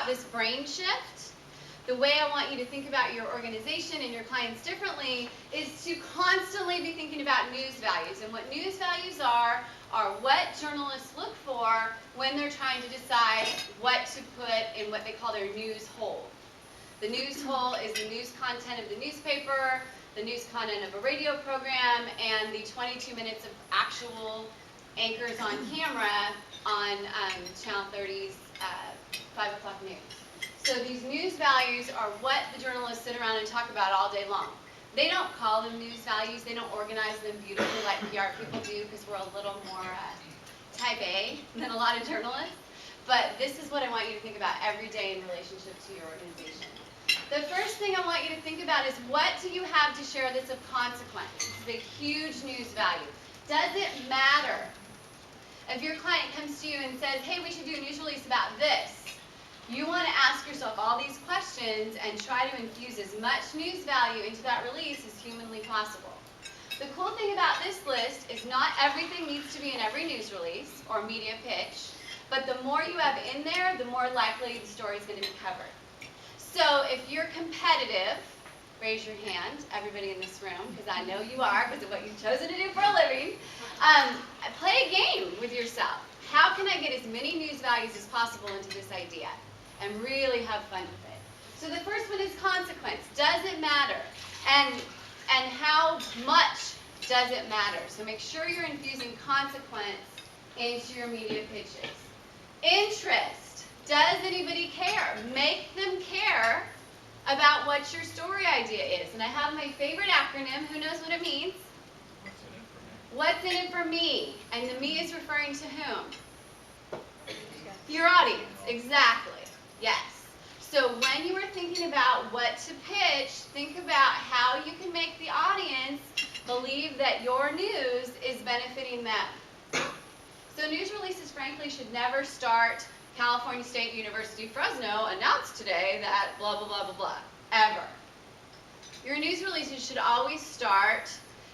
about this brain shift, the way I want you to think about your organization and your clients differently is to constantly be thinking about news values. And what news values are what journalists look for when they're trying to decide what to put in what they call their news hole. The news hole is the news content of the newspaper, the news content of a radio program, and the 22 minutes of actual anchors on camera on Channel 30's 5 o'clock news. So these news values are what the journalists sit around and talk about all day long. They don't call them news values. They don't organize them beautifully like PR people do because we're a little more type A than a lot of journalists. But this is what I want you to think about every day in relationship to your organization. The first thing I want you to think about is what do you have to share that's of consequence? It's a huge news value. Does it matter if your client comes to you and says, hey, we should do a news release about this? You want to ask yourself all these questions and try to infuse as much news value into that release as humanly possible. The cool thing about this list is not everything needs to be in every news release or media pitch, but the more you have in there, the more likely the story is going to be covered. So if you're competitive, raise your hand, everybody in this room, because I know you are because of what you've chosen to do for a living. Play a game with yourself. How can I get as many news values as possible into this idea and really have fun with it? So the first one is consequence. Does it matter? And how much does it matter? So make sure you're infusing consequence into your media pitches. Interest. Does anybody care? Make them care about what your story idea is. And I have my favorite acronym. Who knows what it means? What's in it for me? And the me is referring to whom? Your audience. Exactly. Yes. So when you are thinking about what to pitch, think about how you can make the audience believe that your news is benefiting them. So news releases, frankly, should never start California State University Fresno announced today that blah, blah, blah, blah, blah, ever. Your news releases should always start,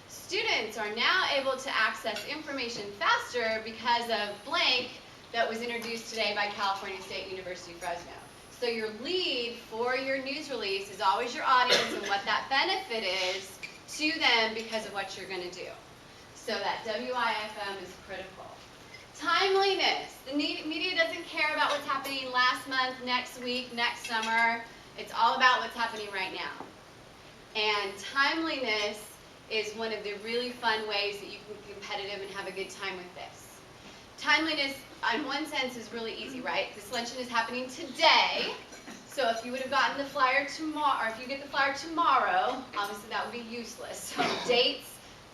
students are now able to access information faster because of blank that was introduced today by California State University Fresno. So your lead for your news release is always your audience and what that benefit is to them because of what you're going to do. So that WIFM is critical. Timeliness. The media doesn't care about what's happening last month, next week, next summer. It's all about what's happening right now. And timeliness is one of the really fun ways that you can be competitive and have a good time with this. Timeliness, in one sense, is really easy, right? This luncheon is happening today. So if you would have gotten the flyer tomorrow, or if you get the flyer tomorrow, obviously that would be useless. So dates,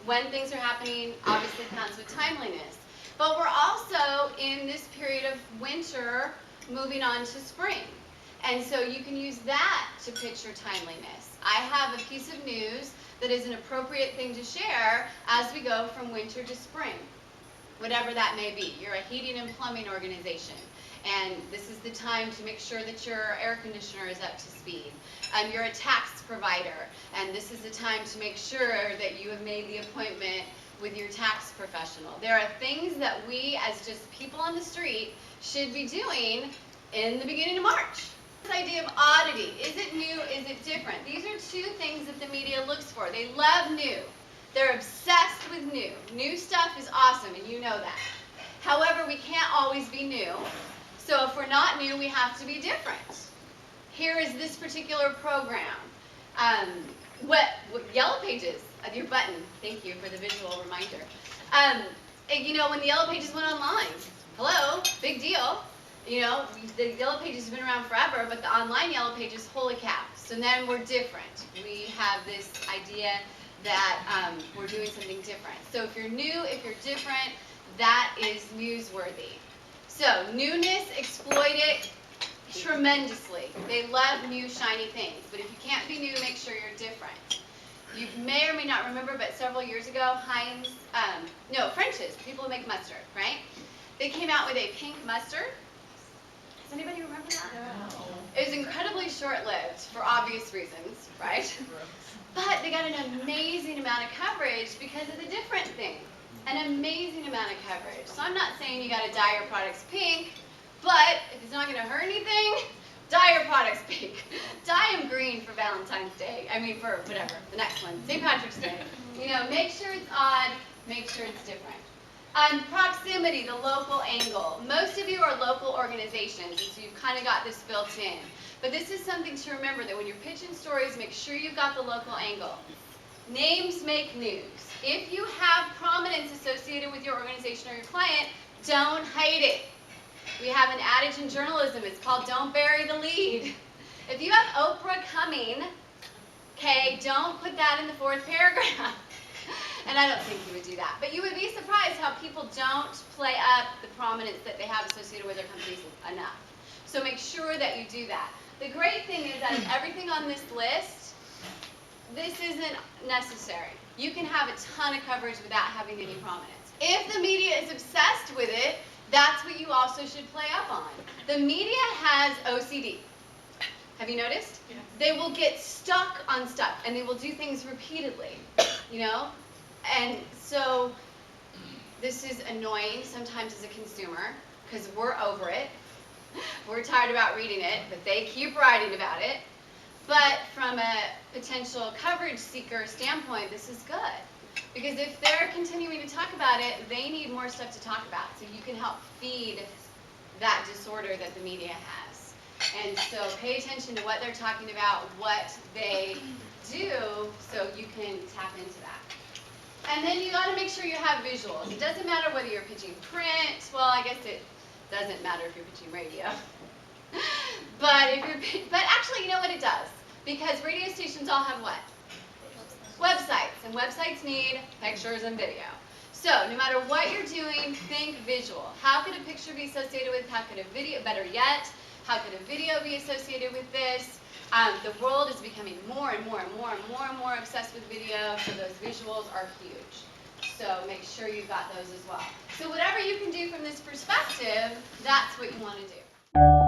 when things are happening, obviously counts with timeliness. But we're also in this period of winter moving on to spring. And so you can use that to pitch your timeliness. I have a piece of news that is an appropriate thing to share as we go from winter to spring, whatever that may be. You're a heating and plumbing organization, and this is the time to make sure that your air conditioner is up to speed. You're a tax provider, and this is the time to make sure that you have made the appointment with your tax professional. There are things that we, as just people on the street, should be doing in the beginning of March. This idea of oddity, is it new, is it different? These are two things that the media looks for. They love new. They're obsessed with new. New stuff is awesome, and you know that. However, we can't always be new. So if we're not new, we have to be different. Here is this particular program. What Yellow Pages, your button, thank you for the visual reminder. You know, when the Yellow Pages went online, hello, big deal. You know, the Yellow Pages have been around forever, but the online Yellow Pages, holy cow. So then we're different. We have this idea that we're doing something different. So if you're new, if you're different, that is newsworthy. So newness, exploit it tremendously. They love new, shiny things. But if you can't be new, make sure you're different. You may or may not remember, but several years ago, French's, people who make mustard, right? They came out with a pink mustard. Does anybody remember that? No. It was incredibly short-lived for obvious reasons, right? But they got an amazing amount of coverage because of the different thing. An amazing amount of coverage. So I'm not saying you got to dye your products pink, but if it's not going to hurt anything, Dye your products pink. Dye them green for Valentine's Day. I mean, for whatever, the next one, St. Patrick's Day. You know, make sure it's odd, make sure it's different. Proximity, the local angle. Most of you are local organizations, and so you've kind of got this built in. But this is something to remember, that when you're pitching stories, make sure you've got the local angle. Names make news. If you have prominence associated with your organization or your client, don't hide it. We have an adage in journalism, it's called don't bury the lead. If you have Oprah coming, okay, don't put that in the fourth paragraph. And I don't think you would do that. But you would be surprised how people don't play up the prominence that they have associated with their companies enough. So make sure that you do that. The great thing is that everything on this list, this isn't necessary. You can have a ton of coverage without having any prominence. If the media is obsessed with it, that's what you also should play up on. The media has OCD. Have you noticed? Yes. They will get stuck on stuff, and they will do things repeatedly, you know? And so this is annoying sometimes as a consumer, because we're over it. We're tired about reading it, but they keep writing about it. But from a potential coverage seeker standpoint, this is good. Because if they're continuing to talk about it, they need more stuff to talk about. So you can help feed that disorder that the media has. And so pay attention to what they're talking about, what they do, so you can tap into that. And then you got to make sure you have visuals. It doesn't matter whether you're pitching print. Well, I guess it doesn't matter if you're pitching radio. But actually, you know what, it does. Because radio stations all have what? Websites. And websites need pictures and video. So no matter what you're doing, think visual. How could a picture be associated with? How could a video, better yet, how could a video be associated with this? The world is becoming more and more and more and more and more obsessed with video, so those visuals are huge. So make sure you've got those as well. So whatever you can do from this perspective, that's what you want to do.